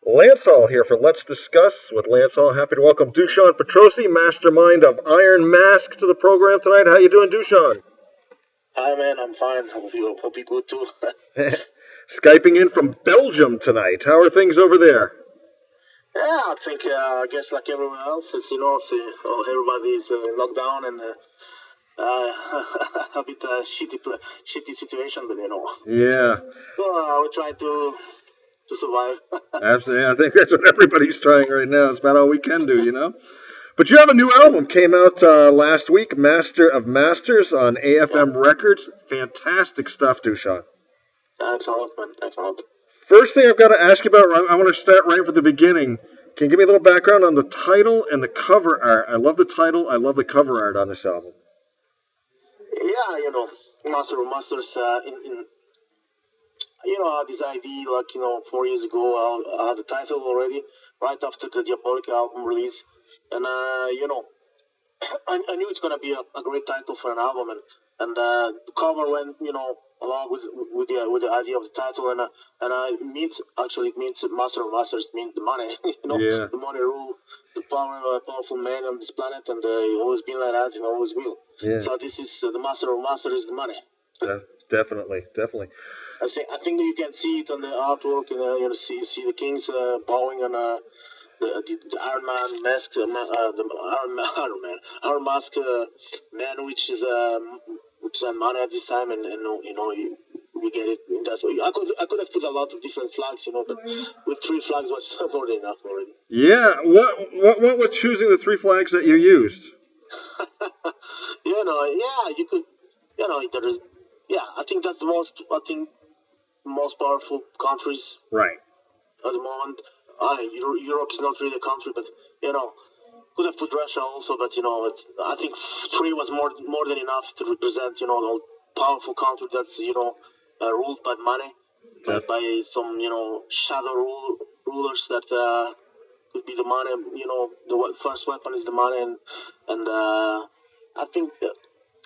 Lance Hall here for Let's Discuss with Lance Hall. Happy to welcome Dushan Petrossi, mastermind of Iron Mask, to the program tonight. How you doing, Dushan? Hi, man. I'm fine. Hope you good too. Skyping in from Belgium tonight. How are things over there? Yeah, I guess like everyone else, as you know, everybody's in lockdown and a bit shitty situation, but Yeah, we try to survive. absolutely. I think that's what everybody's trying right now. It's about all we can do. But you have a new album came out last week, Master of Masters on Yeah, AFM Records. Fantastic stuff, Dushan. thanks a lot, man. Thanks a lot. First thing I've got to ask you about, I want to start right from the beginning. Can you give me a little background on the title and the cover art? I love the title. I love the cover art on this album. Yeah, Master of Masters. This idea, like 4 years ago, I had the title already, right after the Diabolic album release, and I knew it's gonna be a great title for an album, and the cover went, along with the idea of the title, and it means Master of Masters means the money, Yeah, the money rule, the powerful man on this planet, and always been like that, and always will. yeah, So this is the Master of Masters is the money. definitely, definitely. I think that you can see it on the artwork, and see the kings bowing on the Iron Man mask, the Iron Man, Iron Mask man, which is on money at this time, and we get it in that way. I could have put a lot of different flags, but with three flags was more than enough already. Yeah, what was choosing the three flags that you used? Yeah, you could, there is, yeah. I think that's most powerful countries Right. at the moment. Europe is not really a country, but you know, could have put Russia also, but I think three was more than enough to represent the powerful country that's ruled by money, Def- by some shadow rulers that could be the money. The first weapon is the money, and I think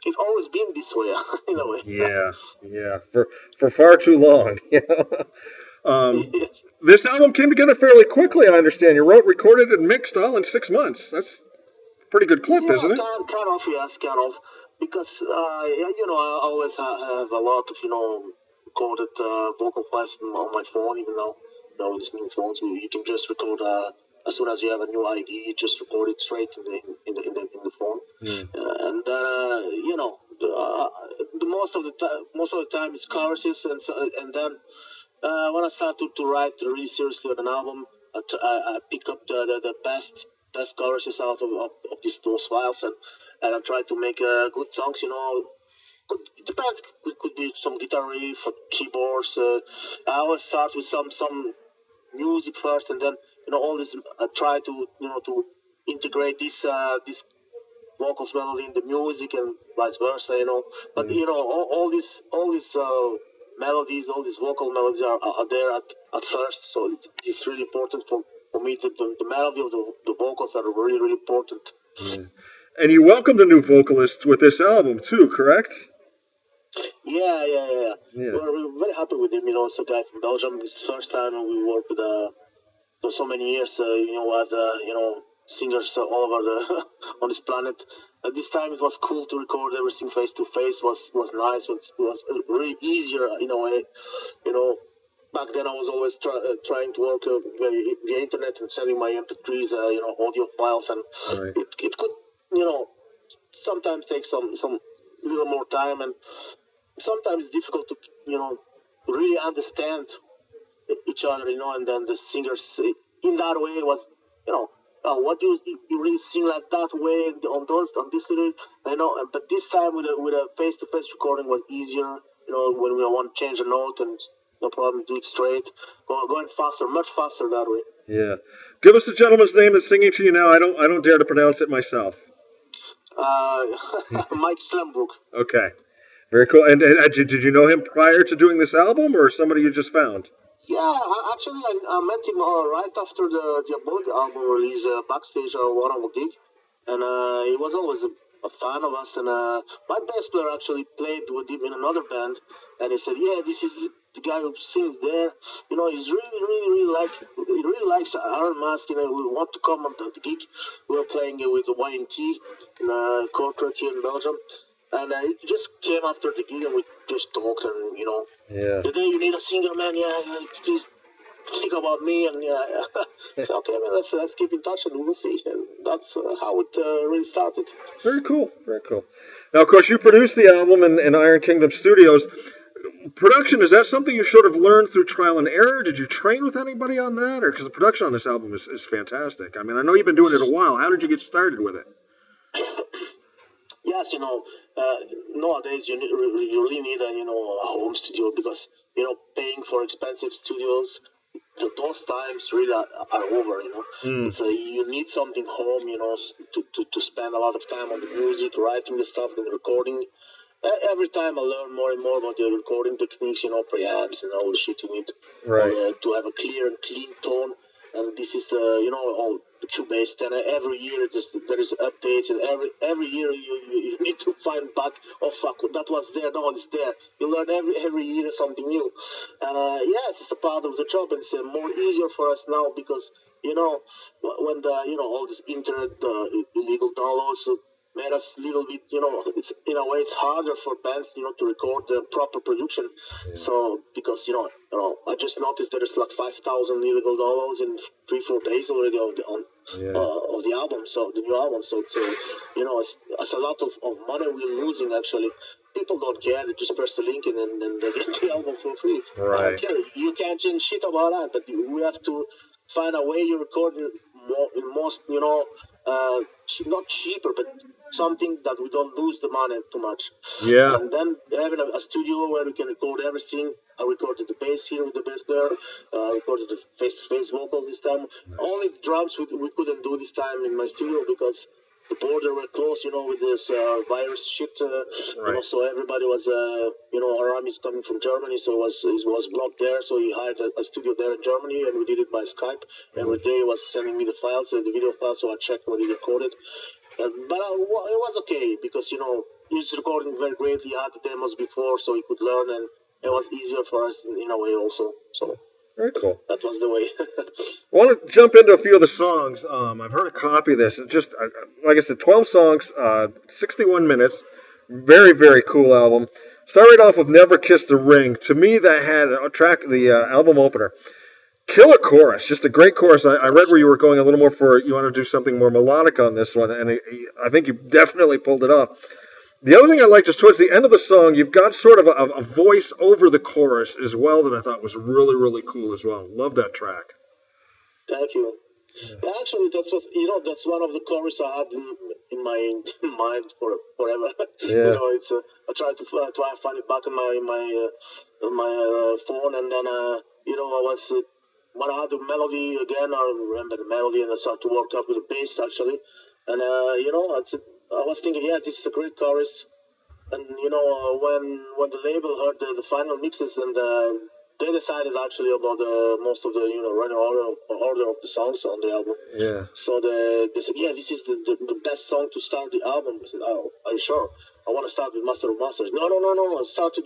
it's always been this way in a way. yeah, yeah. For far too long. Yes. This album came together fairly quickly. I understand you wrote, recorded, and mixed all in 6 months. That's a pretty good clip, Yeah, isn't it? kind of, yes, kind of. Because, yeah, I always have a lot of, recorded vocal files on my phone, even though, with these new phones, you can just record, as soon as you have a new ID, you just record it straight in the phone. And, the most of the time it's choruses, and then when I start to write really seriously on an album, I pick up the best choruses out of those files, and I try to make good songs. It depends. Could be some guitar riff, or keyboards. I always start with some music first, and then all this. I try to integrate this vocals melody in the music and vice versa. But all these melodies, all these vocal melodies are there at first. So it's really important for me to the melody of the vocals are really really important. Yeah. And you welcomed a new vocalist with this album too, correct? Yeah. Yeah. We're very happy with him. It's a guy from Belgium. It's the first time we work with for so many years. With singers all over the on this planet. This time it was cool to record everything face to face. Was nice. Was really easier in a way. You know, Back then I was always trying to work via internet and sending my MP3s, audio files, and Right. it could, you know, sometimes take some little more time, and sometimes it's difficult to, really understand each other, and then the singers in that way was, you know, what you really sing like that way on this little, but this time with a face to face recording was easier, when we want to change a note and no problem, do it straight, going faster, much faster that way. Yeah. Give us the gentleman's name that's singing to you now. I don't dare to pronounce it myself. Uh, Mike Slembrook. Okay. Very cool. And did you know him prior to doing this album, or somebody you just found? Yeah, actually, I met him right after the Diabolic album release, backstage one of a gig, and he was always a fan of us. And my bass player actually played with him in another band, and he said, "Yeah, the guy who sings there, he's he really likes Iron Mask. We want to come on the gig. We were playing with the YNT in Kortrijk here in Belgium, and he just came after the gig and we just talked and Yeah. today you need a singer, man. Yeah, please think about me and so okay, man. Let's keep in touch and we'll see. And that's how it really started. Very cool. Very cool. Now, of course, you produced the album in Iron Kingdom Studios. Production, is that something you sort of learned through trial and error? Did you train with anybody on that? Or because the production on this album is fantastic. I mean, I know you've been doing it a while. How did you get started with it? Yes, nowadays you really need a home studio because paying for expensive studios, those times really are over. It's you need something home, to spend a lot of time on the music, writing the stuff, and recording. Every time I learn more and more about the recording techniques, preamps and all the shit you need to have a clear and clean tone. And this is all the Cubase. And every year there is updates, and every year you need to find back. Oh fuck, that was there, now it's there. You learn every year something new, and yes, it's a part of the job, and it's more easier for us now because when the all this internet illegal downloads made us a little bit, it's in a way it's harder for bands, to record the proper production. Yeah. So because I just noticed there's like 5,000 illegal downloads in 3-4 days already of the album, so the new album. So it's it's a lot of money we're losing actually. People don't care; they just press the link and then they get the album for free. Right. I don't care. You can't change shit about that, but we have to find a way you record in most not cheaper, but something that we don't lose the money too much. Yeah. And then having a studio where we can record everything. I recorded the bass here with the bass player. Recorded the face-to-face vocals this time. Nice. Only drums we couldn't do this time in my studio because the border were closed, with this virus shit. So everybody was, our army is coming from Germany, so it was blocked there. So he hired a studio there in Germany, and we did it by Skype. Every day he was sending me the files, the video files, so I checked what he recorded. But it was okay because he was recording very great. He had the demos before, so he could learn, and it was easier for us in a way also. So. Very cool. That was the way. I want to jump into a few of the songs. I've heard a copy of this. It's just, like I said, 12 songs, 61 minutes. Very, very cool album. Started off with Never Kiss the Ring. To me, that had a track, the album opener. Killer chorus, just a great chorus. I read where you were going a little more you want to do something more melodic on this one, and I think you definitely pulled it off. The other thing I liked is towards the end of the song, you've got sort of a voice over the chorus as well that I thought was really, really cool as well. Love that track. Thank you. Yeah, actually, that's one of the choruses I had in my mind forever. Yeah. I tried to find it back in my phone, and then I was when I had the melody again, I remember the melody, and I started to work up with the bass actually, and I was thinking, yeah, this is a great chorus. And when the label heard the final mixes, and they decided actually about most of the running order of the songs on the album. Yeah. So they said, yeah, this is the best song to start the album. I said, oh, are you sure? I want to start with Master of Masters. No. Start to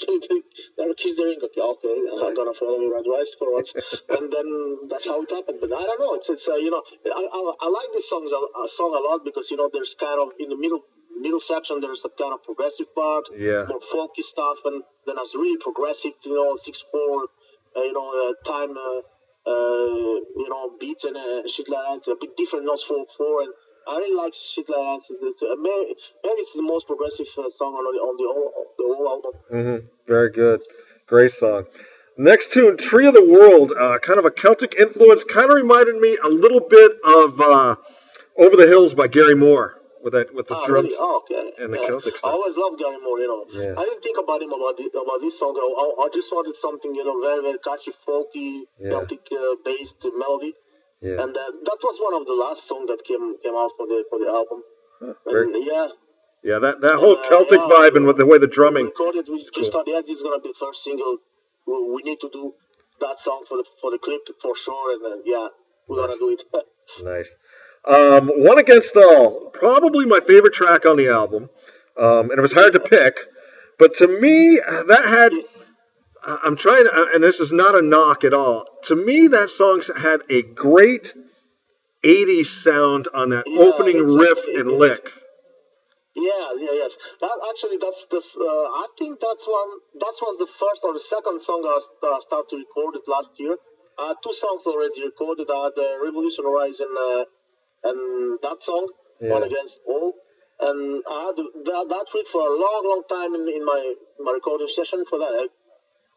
Never Kiss the Ring. Okay, I'm gonna follow your advice for once. And then that's how it happened. But I don't know. It's I like this song a lot because there's kind of in the middle section there's a kind of progressive part, more folky stuff, and then there's really progressive, 6/4, time, beats and shit like that. A bit different notes 4/4, and I really like shit like that. Maybe it's the most progressive song on the whole album. Mm-hmm. Very good. Great song. Next tune, Tree of the World, kind of a Celtic influence, kind of reminded me a little bit of Over the Hills by Gary Moore. With the drums really? Okay. and the Celtic stuff. I always loved Gary Moore, Yeah. I didn't think about him about this song. I just wanted something, very, very catchy, folky, Celtic based melody. Yeah. And that was one of the last songs that came out for the album. Huh, yeah, that whole Celtic vibe and with the way the drumming. We just thought, this is gonna be the first single. We need to do that song for the clip for sure, and we're gonna do it. Nice. One Against All, probably my favorite track on the album, and it was hard to pick, but to me, that had I'm trying to, and this is not a knock at all. To me, that song had a great 80s sound on that Yeah, opening riff exactly. and lick. Yeah, yeah, yes. That actually, that's this. I think that's one. That was the first or the second song I started to record it last year. Two songs already recorded. I had Revolution Horizon and that song, One Yeah. Against All. And I had that riff for a long, long time in my recording session for that.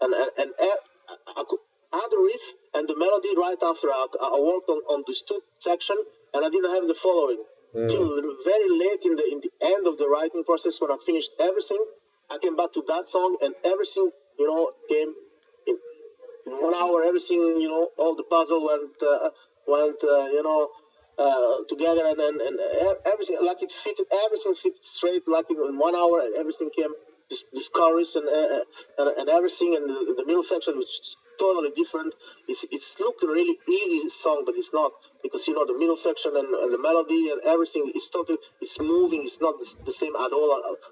I, could, I had the riff and the melody right after I worked on this two section, and I didn't have the following Mm. till very late in the end of the writing process when I finished everything. I came back to that song, and everything came in 1 hour. Everything all the puzzle went together, and everything like it fitted. Everything fit straight like in 1 hour, and everything came. This chorus and everything, and the middle section, which is totally different. It's looked a really easy song, but it's not because the middle section and the melody and everything is totally it's moving. It's not the same at all,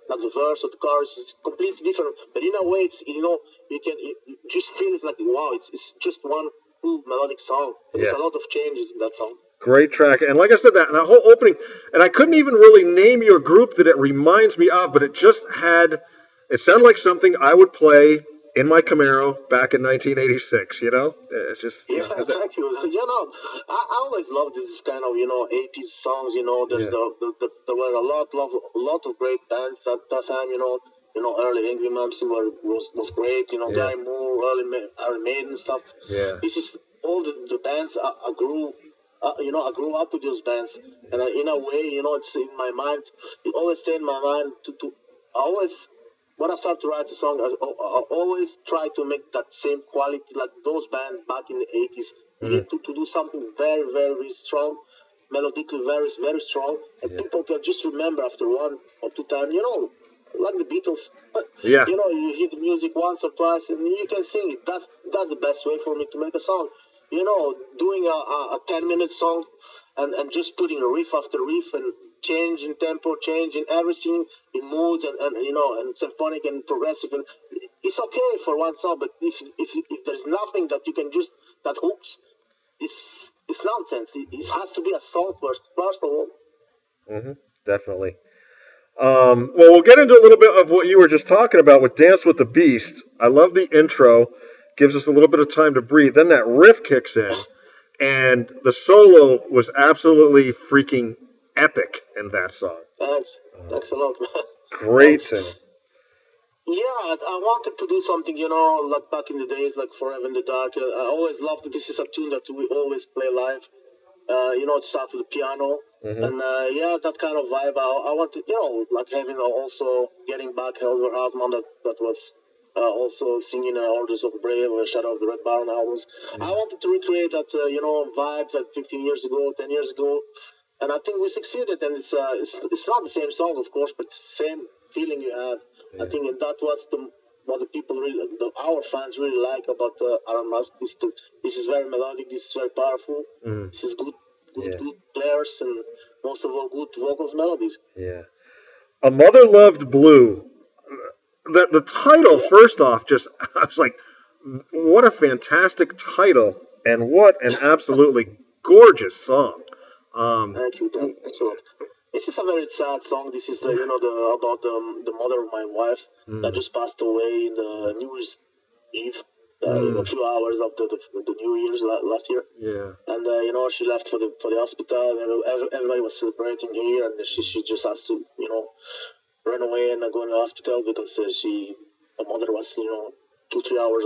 like the verse or the chorus. It's completely different. But in a way, it's you just feel it like wow, it's just one cool melodic song. But there's Yeah. a lot of changes in that song. Great track. And like I said, that whole opening, and I couldn't even really name you a group that it reminds me of, but it just had, it sounded like something I would play in my Camaro back in 1986, you know? It's just, Yeah, had that, thank you. I always loved this kind of 80s songs. There's yeah, there were a lot of great bands that time. Early Angry Moms was great. yeah, Gary Moore, Iron Maiden stuff. yeah, This is all the bands I grew. I grew up with those bands, and in a way, it's in my mind. It always stay in my mind to I always when I start to write a song, I always try to make that same quality like those bands back in the 80s. You mm, need to do something very, very, very strong, melodically very, very strong, and yeah, people can just remember after one or two times, like the Beatles. yeah, You hear the music once or twice and you can sing it. That's the best way for me to make a song. Doing a 10-minute song and just putting a riff after riff and change in tempo, change in everything, in moods and symphonic and progressive. And it's okay for one song, but if there's nothing that you can just that hooks, it's nonsense. It has to be a song first of all. hmm definitely. Well, we'll get into a little bit of what you were just talking about with Dance with the Beast. I love the intro, gives us a little bit of time to breathe. Then that riff kicks in, and the solo was absolutely freaking epic in that song. Thanks, Um, thanks a lot, man. Great Thanks. singing. Yeah, I wanted to do something, like back in the days, like Forever in the Dark. I always loved it. This is a tune that we always play live. It starts with the piano. Hmm. And yeah, that kind of vibe. I wanted, like having also getting back Helder Hartman that was also singing Orders of Brave or Shadow of the Red Baron albums. I Yeah. wanted to recreate that, vibe that 15 years ago, 10 years ago. And I think we succeeded. And it's not the same song, of course, but same feeling you have. I Yeah. think and that was what the people really, our fans really like about Aaron Musk. This is very melodic. This is very powerful. Mm. This is good, Yeah. good players, and most of all, good vocals, melodies. Yeah. A Mother Loved Blue. The title, Yeah, first off, just, I was like, what a fantastic title, and what an absolutely gorgeous song. Um, thank you, thanks a lot. This is a very sad song. This is the yeah. the about the mother of my wife that Mm, just passed away in the New Year's Eve. A mm, few hours of the New Year's last year. yeah. And she left for the hospital, and everybody was celebrating here, and she just has to run away and go in the hospital because her mother was 2 3 hours,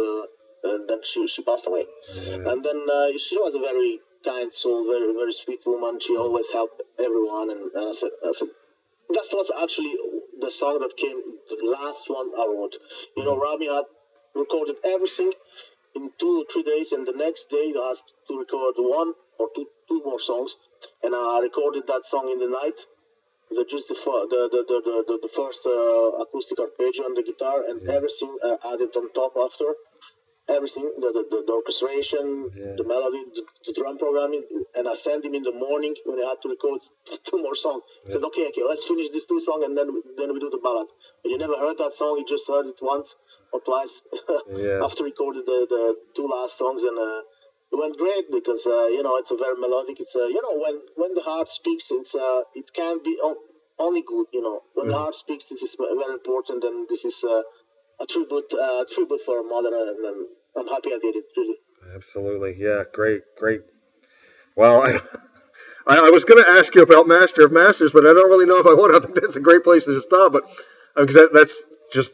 and then she passed away. Yeah. And then she was a very kind soul, very very sweet woman. She always helped everyone, and I said that was actually the song that came the last one I wrote. Mm, Rami had recorded everything in 2 or 3 days, and the next day I asked to record one or two more songs, and I recorded that song in the night. Just the first acoustic arpeggio on the guitar, and yeah. everything added on top after. everything, the orchestration, Yeah. the melody, the drum programming, and I sent him in the morning when I had to record two more songs. I said, okay, let's finish these two songs and then we do the ballad. But you never heard that song; you just heard it once or twice Yeah. after recorded the two last songs, and it went great because it's a very melodic. It's when the heart speaks, it can be only good. When the heart speaks, this is very important, and this is a tribute for a mother, and I'm happy I did it. Really. Absolutely. Yeah. Great. Great. Well, I was going to ask you about Master of Masters, but I don't really know if I want to. I think that's a great place to stop. But because that's just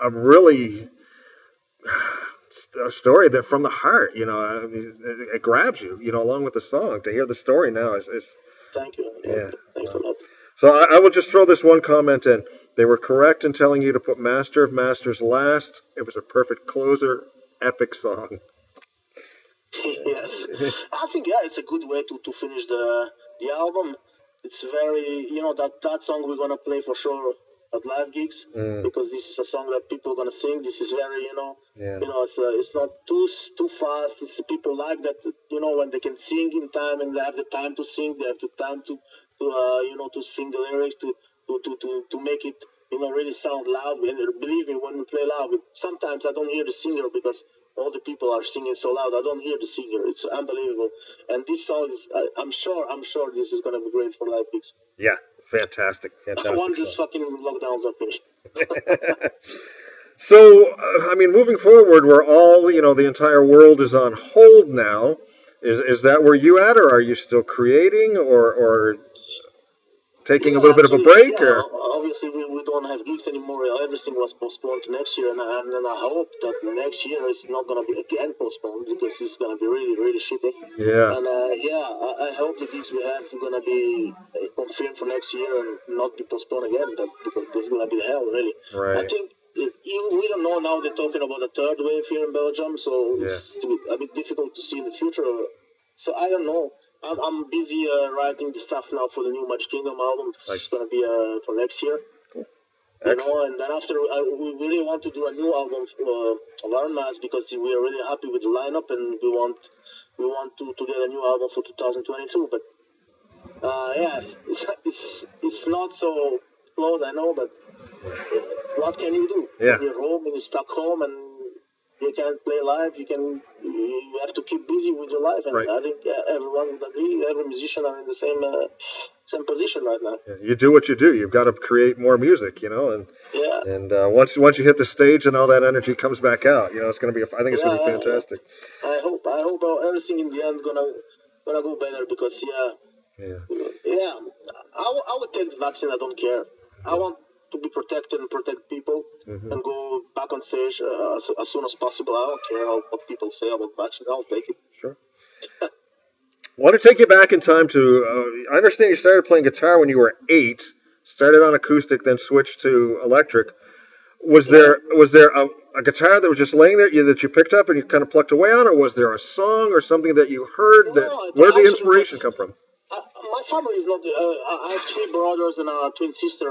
a really a story that from the heart, I mean, it grabs you, along with the song. To hear the story now is Thank you. yeah. Thanks a Wow. lot. So I will just throw this one comment in. They were correct in telling you to put Master of Masters last. It was a perfect closer, epic song. Yes, I think it's a good way to finish the album. It's very that song we're gonna play for sure at live gigs Mm, because this is a song that people are gonna sing. This is very yeah. it's not too fast. It's people like that when they can sing in time and they have the time to sing. They have the time to sing the lyrics to make it really sound loud. And believe me, when we play loud, sometimes I don't hear the singer because all the people are singing so loud. I don't hear the singer. It's unbelievable. And this song is, I'm sure this is gonna be great for live gigs. Yeah. Fantastic. Fantastic Once these song. fucking lockdowns are finished. So, I mean, moving forward, we're all, the entire world is on hold now. Is that where you at, or are you still creating, or taking a Yeah, little bit of a actually, break, yeah. or? Obviously, we don't have gigs anymore. Everything was postponed to next year, and I hope that next year is not gonna be again postponed because it's gonna be really really shitty. Yeah. And yeah, I hope the gigs we have are gonna be confirmed for next year and not be postponed again. Because this is gonna be hell, really. I Right. think we don't know now. They're talking about a third wave here in Belgium, so Yeah. it's a bit difficult to see in the future. So I don't know. I'm busy writing the stuff now for the new Much Kingdom album. It's Nice. gonna be for next year, Excellent. and then after we really want to do a new album of our mass because we are really happy with the lineup and we want to get a new album for 2022. But yeah, it's not so close, I know, but what can you do Yeah. when you're home and you're stuck home and you can't play live? You have to keep busy with your life, and Right. I think everyone would agree. Every musician are in the same position right now. Yeah. You do what you do. You've got to create more music, and Yeah, once you hit the stage and all that energy comes back out, it's going to be. I think it's going to be yeah. fantastic. I hope everything in the end gonna go better because Yeah. yeah. I would take the vaccine. I don't care. I want to be protected and protect people Hmm. and go back on stage as soon as possible. I don't care what people say about vaccine. I'll take it. Sure. I want to take you back in time to. I understand you started playing guitar when you were 8. Started on acoustic, then switched to electric. Was Yeah. there a guitar that was just laying there that you picked up and you kind of plucked away on, or was there a song or something that you heard that? No, Where did the actually it inspiration was. come from? My family is not. I have three brothers and a twin sister.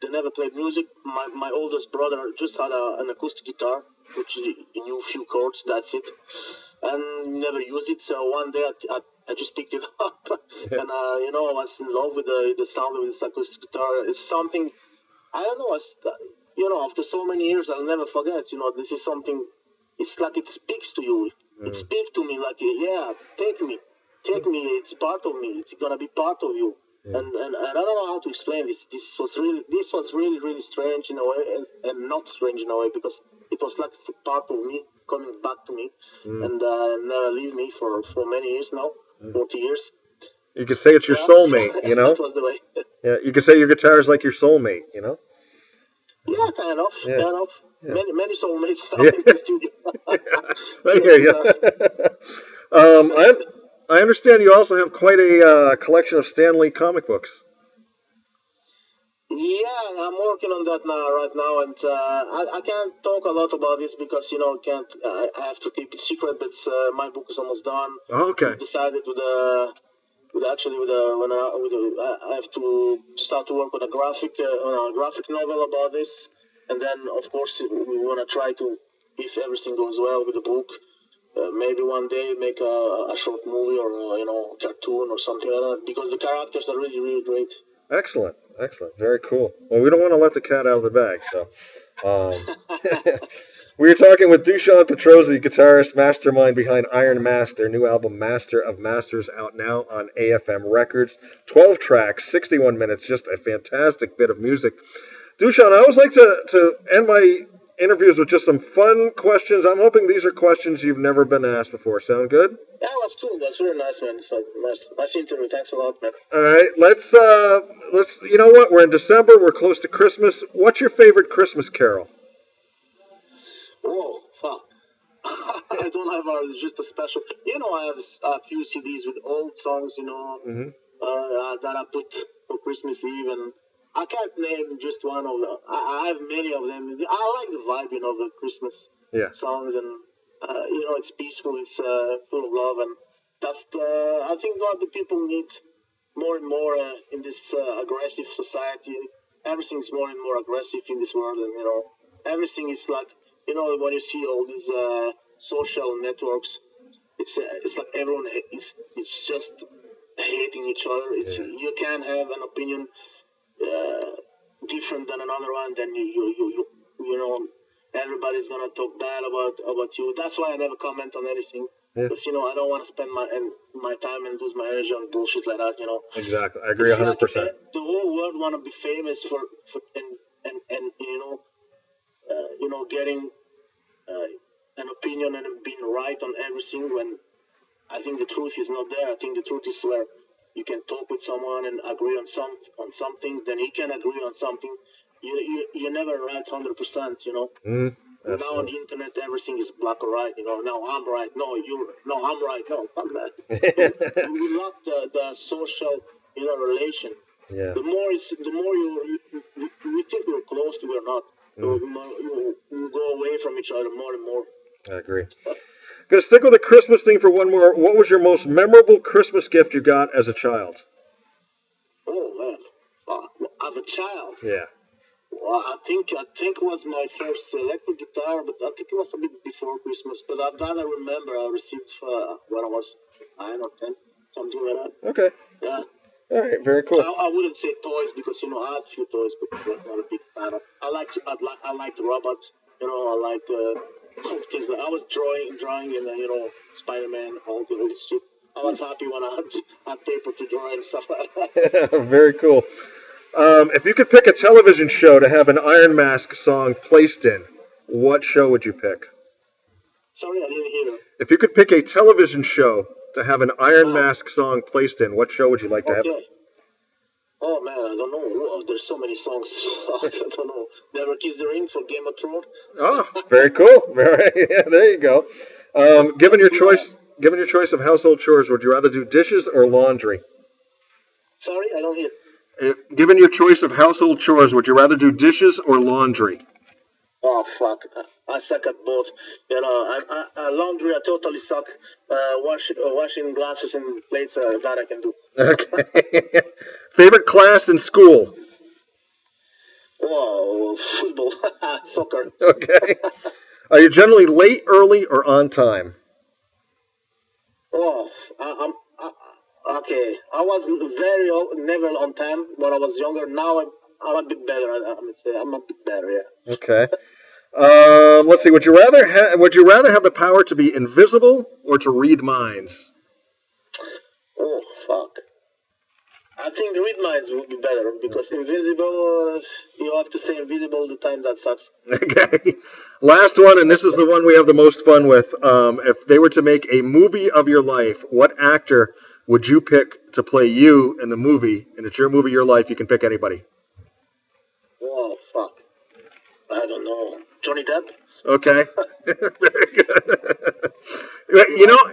They never played music. My oldest brother just had an acoustic guitar, which he knew a few chords. That's it, and never used it. So one day I just picked it up, and I was in love with the sound of this acoustic guitar. It's something I don't know. After so many years, I'll never forget. This is something. It's like it speaks to you. It Mm, speaks to me like, yeah, take me. It's part of me. It's gonna be part of you. yeah. And I don't know how to explain this. This was really really strange in a way, and not strange in a way because it was like a part of me coming back to me, Mm, and never leave me for many years now, mm. 40 years. You could say it's your Yeah, soulmate. that was the way. Yeah. You could say your guitar is like your soulmate. Yeah, kind of, Yeah. kind of. Yeah. Many soulmates now Yeah. in the studio. I Playing hear you. guitars. I understand you also have quite a collection of Stan Lee comic books. Yeah, I'm working on that now, right now, and I can't talk a lot about this because can't I have to keep it secret. But my book is almost done. Oh, okay. We've decided with actually with a when I, with a, I have to start to work on a graphic novel about this, and then of course we want to try to if everything goes well with the book, maybe one day make a short movie or cartoon or something like that, because the characters are really really great. Excellent, excellent, very cool. Well, we don't want to let the cat out of the bag, so. We are talking with Dushan Petrossi, guitarist, mastermind behind Iron Mask, their new album Master of Masters, out now on AFM Records. 12 tracks, 61 minutes, just a fantastic bit of music. Dushan, I always like to end my interviews with just some fun questions. I'm hoping these are questions you've never been asked before. Sound good? Yeah, that's cool. That's really nice, man. It's nice interview. Thanks a lot, man. All right, let's. You know what? We're in December. We're close to Christmas. What's your favorite Christmas carol? Whoa, fuck. I don't have just a special. I have a few CDs with old songs, Mm-hmm. that I put for Christmas Eve, and I can't name just one of them. I have many of them. I like the vibe, of the Christmas Yeah. songs, and it's peaceful, it's full of love, and that's I think what the people need more and more in this aggressive society. Everything's more and more aggressive in this world, and everything is like when you see all these social networks, it's like everyone it's just hating each other. You can't have an opinion uh, different than another one. Then everybody's gonna talk bad about you. That's why I never comment on anything. Yeah. Because I don't want to spend my time and lose my energy on bullshit like that. Exactly. I agree 100%. Like, the whole world want to be famous for and getting an opinion and being right on everything, when I think the truth is not there. I think the truth is where you can talk with someone and agree on something, then he can agree on something. You never right 100%. Now on the internet, everything is black or white. Now I'm right. No, I'm right. No, fuck that. We lost the social, relation. Yeah. The more we think we're close to, we're not. We go away from each other more and more. I agree. Gonna stick with the Christmas thing for one more. What was your most memorable Christmas gift you got as a child? Oh man, as a child. Yeah. Well, I think it was my first electric guitar, but I think it was a bit before Christmas. But that I remember I received when I was 9 or 10, something like that. Okay. Yeah. All right. Very cool. I wouldn't say toys because I had a few toys, but I was not a big fan of. I liked robots. I liked things like I was drawing, and Spider-Man, all this shit. I was happy when I had paper to draw and stuff like that. Very cool. If you could pick a television show to have an Iron Mask song placed in, what show would you pick? Sorry, I didn't hear. If you could pick a television show to have an Iron Mask song placed in, what show would you like to have? Oh man, I don't know. Oh, there's so many songs. I don't know. Never Kiss the Ring for Game of Thrones. Oh, very cool. Yeah, there you go. Given your choice of household chores, would you rather do dishes or laundry? Sorry, I don't hear. Given your choice of household chores, would you rather do dishes or laundry? Oh fuck! I suck at both. Laundry I totally suck. Washing glasses and plates that I can do. Okay. Favorite class in school? Oh, football, soccer. Okay. Are you generally late, early, or on time? Oh, I'm okay. I was never on time when I was younger. Now I'm a bit better. I'm a bit better. Yeah. Okay. Let's see. Would you rather have the power to be invisible or to read minds? Oh fuck! I think read minds would be better because invisible, you have to stay invisible all the time. That sucks. Okay. Last one, and this is the one we have the most fun with. If they were to make a movie of your life, what actor would you pick to play you in the movie? And it's your movie, your life. You can pick anybody. Oh fuck! I don't know. Johnny Depp. Okay. Very good.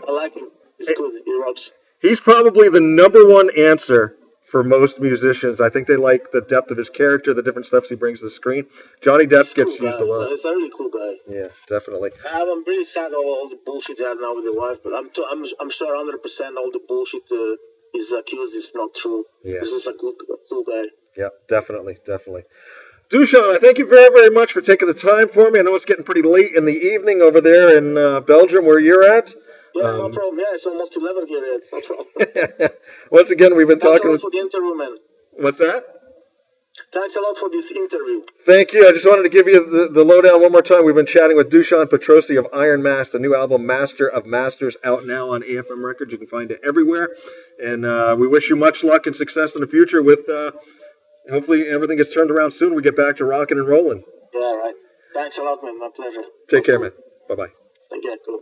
I like him. He's good. He rocks. He's probably the number one answer for most musicians. I think they like the depth of his character, the different stuff he brings to the screen. Johnny Depp gets used a lot. He's a really cool guy. Yeah, definitely. I'm really sad all the bullshit he had now with the wife, but I'm sure 100% all the bullshit he's accused is not true. Yeah. He's just a cool guy. Yeah, definitely. Dushan, I thank you very, very much for taking the time for me. I know it's getting pretty late in the evening over there in Belgium where you're at. Yeah, no problem. Yeah, it's almost 11 here. It's no problem. Once again, we've been Thanks a talking lot with. for the interview, man. What's that? Thanks a lot for this interview. Thank you. I just wanted to give you the lowdown one more time. We've been chatting with Dushan Petrossi of Iron Mask, the new album Master of Masters, out now on AFM Records. You can find it everywhere. And we wish you much luck and success in the future with hopefully everything gets turned around soon. We get back to rocking and rolling. Yeah, right. Thanks a lot, man. My pleasure. Take care, man. Bye-bye. Take care. Cool.